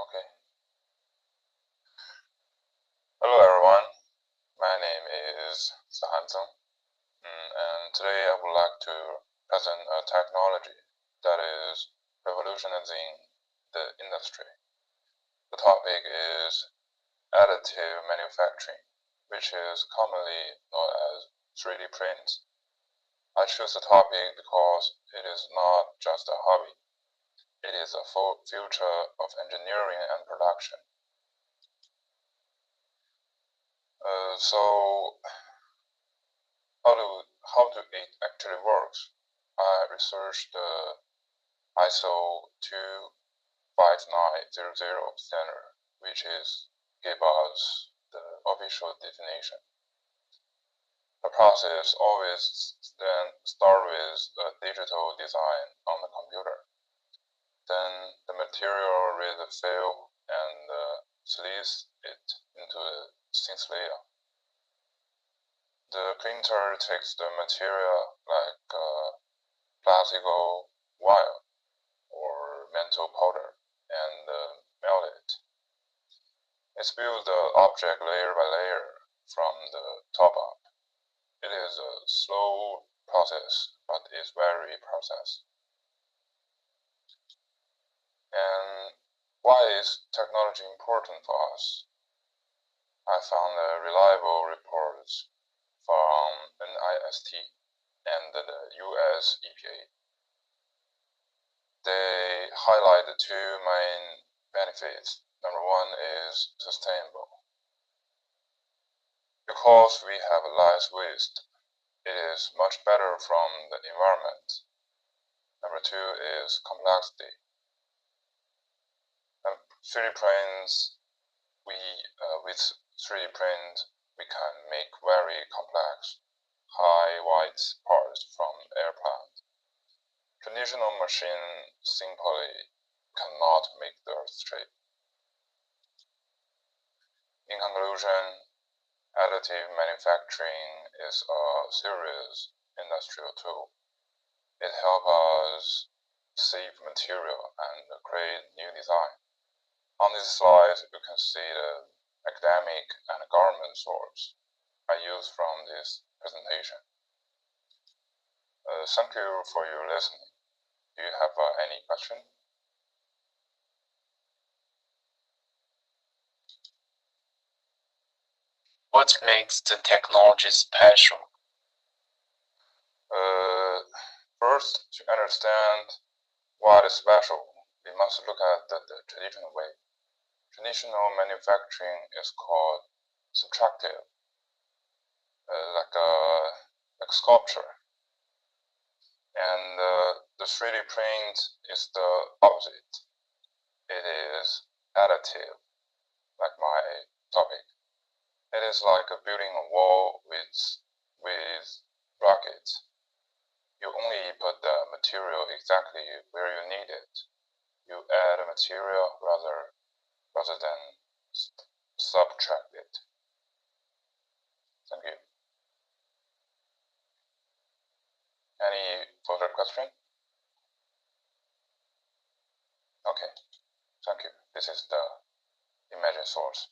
Okay. Hello everyone. My name is Hansen, and today I would like to present a technology that is revolutionizing the industry. The topic is additive manufacturing, which is commonly known as 3D prints. I choose the topic because it is not just a hobby. It is a future of engineering and production. So how do it actually works? I researched the ISO 25900 standard, which give us the official definition. The process always then start with a digital design on the computer. Then the material reads the field and slices it into a thin layer. The printer takes the material like plastic wire or metal powder and melt it. It builds the object layer by layer from the top up. It is a slow process, but it's very process. And why is technology important for us? I found reliable reports from NIST and the US EPA. They highlight the two main benefits. Number one is sustainable. Because we have less waste, it is much better from the environment. Number two is complexity. 3D prints, with 3D print, we can make very complex, high-weight parts from airplane. Traditional machine simply cannot make the shape. In conclusion, additive manufacturing is a serious industrial tool. It helps us save material and create new design. On this slide, you can see the academic and government source I used from this presentation. Thank you for your listening. Do you have any question? What makes the technology special? First, to understand what is special, we must look at the traditional way. Traditional manufacturing is called subtractive, like sculpture. And the 3D print is the opposite. It is additive, like my topic. It is like building a wall with brackets. You only put the material exactly where you need it. You add a material rather than subtract it. Thank you. Any further question? Okay, thank you. This is the image source.